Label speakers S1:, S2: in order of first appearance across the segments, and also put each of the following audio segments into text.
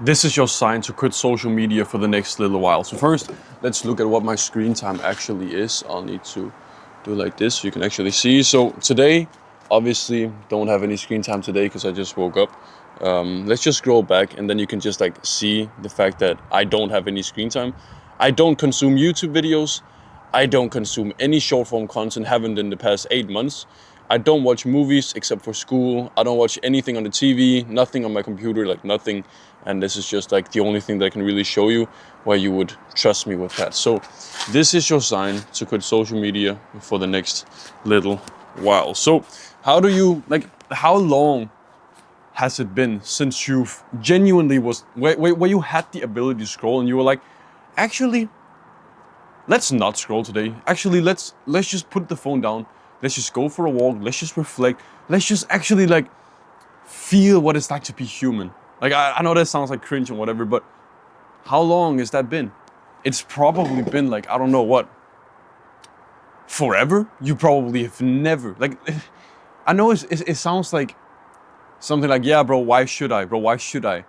S1: This is your sign to quit social media for the next little while. So first, let's look at what my screen time actually is. I'll need to do like this so you can actually see. So today, obviously, don't have any screen time today because I just woke up. Let's just scroll back and then you can just like see the fact that I don't have any screen time. I don't consume YouTube videos. I don't consume any short form content, haven't in the past 8 months. I don't watch movies except for school. I don't watch anything on the TV, nothing on my computer, like nothing. And this is just like the only thing that I can really show you where you would trust me with that. So this is your sign to quit social media for the next little while. So how long has it been since you've genuinely where you had the ability to scroll and you were like, actually, let's not scroll today. Actually, let's just put the phone down. Let's just go for a walk. Let's just reflect. Let's just actually like feel what it's like to be human. Like I know that sounds like cringe and whatever, but how long has that been? It's probably been like, I don't know what, forever? You probably have never, like, I know it sounds like something like, yeah, bro, why should I? Bro, why should I?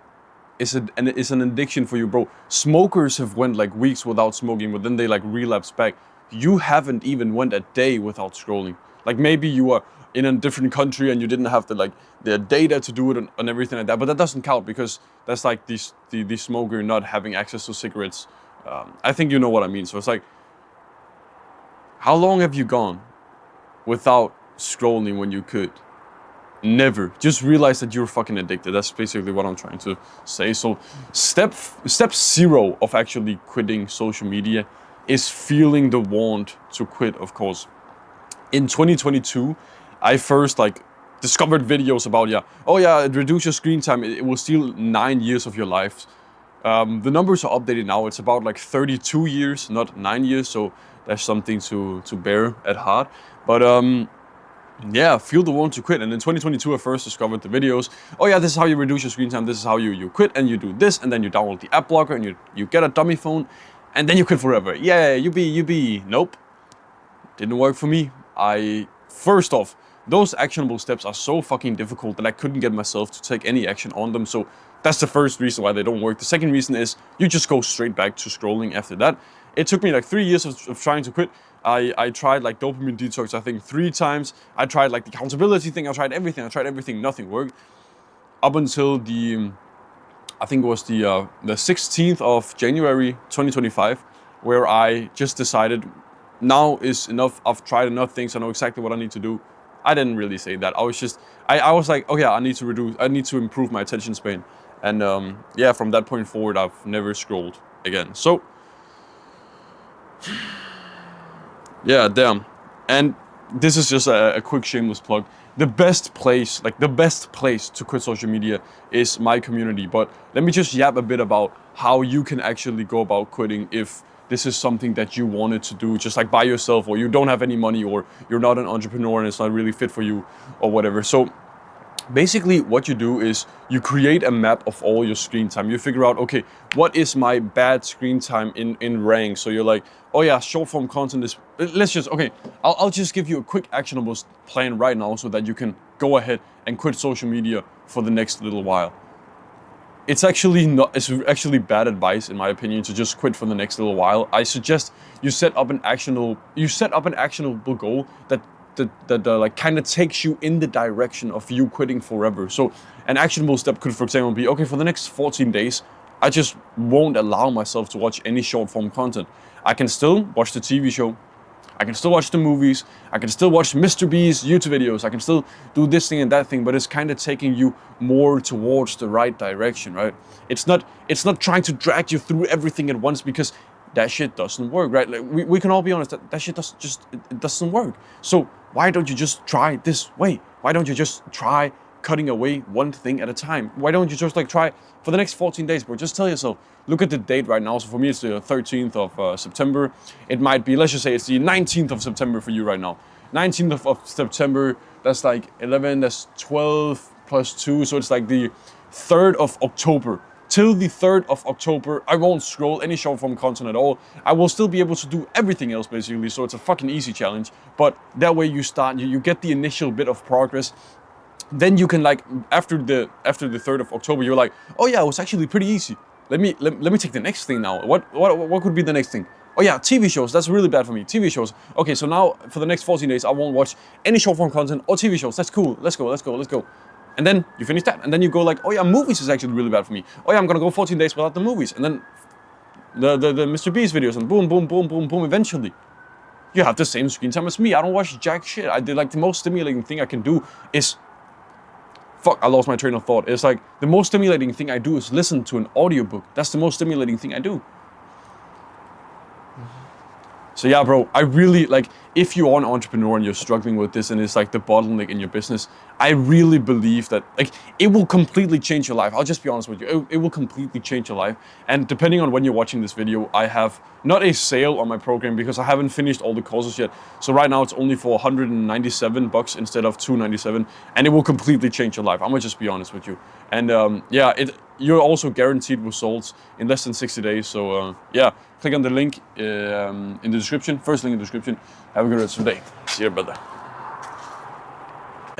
S1: It's an addiction for you, bro. Smokers have went like weeks without smoking, but then they like relapse back. You haven't even went a day without scrolling. Like maybe you are in a different country and you didn't have the data to do it and everything like that. But that doesn't count because that's like the smoker not having access to cigarettes. I think you know what I mean. So it's like, how long have you gone without scrolling when you could? Never. Just realize that you're fucking addicted. That's basically what I'm trying to say. So step zero of actually quitting social media is feeling the want to quit, of course. In 2022, I first like discovered videos about reduce your screen time. It will steal 9 years of your life. The numbers are updated now. It's about like 32 years, not 9 years. So that's something to bear at heart. But yeah, feel the want to quit. And in 2022, I first discovered the videos. Oh yeah, this is how you reduce your screen time. This is how you quit, and you do this, and then you download the app blocker, and you get a dummy phone, and then you quit forever. Yeah, you be. Nope, didn't work for me. First off, those actionable steps are so fucking difficult that I couldn't get myself to take any action on them. So that's the first reason why they don't work. The second reason is you just go straight back to scrolling after that. It took me like 3 years of trying to quit. I tried like dopamine detox, I think 3 times. I tried like the accountability thing. I tried everything. Nothing worked. Up until I think it was the 16th of January 2025, where I just decided now is enough. I've tried enough things. I know exactly what I need to do. I didn't really say that. I was like, okay, I need to improve my attention span. And yeah, from that point forward, I've never scrolled again. So yeah, damn. And this is just a quick shameless plug. The best place to quit social media is my community. But let me just yap a bit about how you can actually go about quitting if this is something that you wanted to do just like by yourself, or you don't have any money, or you're not an entrepreneur and it's not really fit for you, or whatever. So basically what you do is you create a map of all your screen time. You figure out, okay, what is my bad screen time in rank? So you're like, oh yeah, short form content is, I'll just give you a quick actionable plan right now so that you can go ahead and quit social media for the next little while. It's actually bad advice in my opinion to just quit for the next little while. I suggest you set up an actionable goal that like kind of takes you in the direction of you quitting forever. So an actionable step could, for example, be, okay, for the next 14 days, I just won't allow myself to watch any short form content. I can still watch the TV show. I can still watch the movies. I can still watch Mr. Beast's YouTube videos. I can still do this thing and that thing, but it's kind of taking you more towards the right direction, right? It's not trying to drag you through everything at once, because that shit doesn't work, right? Like we can all be honest, that shit it doesn't work. So why don't you just try this way? Why don't you just try cutting away one thing at a time? Why don't you just like try for the next 14 days, bro? Just tell yourself, look at the date right now. So for me, it's the 13th of September. It might be, let's just say it's the 19th of September for you right now. 19th of September, that's like 11, that's 12 plus 2. So it's like the 3rd of October. Till the 3rd of October, I won't scroll any short form content at all. I will still be able to do everything else basically, so it's a fucking easy challenge. But that way you start, you get the initial bit of progress. then you can like after the 3rd of October, you're like, oh yeah, it was actually pretty easy. Let me take the next thing now. What could be the next thing? Oh yeah, TV shows. That's really bad for me. TV shows. Okay, so now for the next 14 days, I won't watch any short form content or TV shows. That's cool. Let's go. And then you finish that, and then you go like, oh yeah, movies is actually really bad for me. Oh yeah, I'm gonna go 14 days without the movies, and then the Mr. Beast videos, and boom. Eventually, you have the same screen time as me. I don't watch jack shit. I did like the most stimulating thing I can do is. Fuck, I lost my train of thought. It's like the most stimulating thing I do is listen to an audiobook. That's the most stimulating thing I do. So yeah, bro, I really like, if you are an entrepreneur and you're struggling with this and it's like the bottleneck in your business, I really believe that like it will completely change your life. I'll just be honest with you, it will completely change your life. And depending on when you're watching this video, I have not a sale on my program because I haven't finished all the courses yet. So right now it's only for $197 instead of $297, and it will completely change your life. I'm gonna just be honest with you. And yeah, you're also guaranteed results in less than 60 days. So yeah, click on the link in the description, first link in the description. Have a good rest of the day. See you, brother.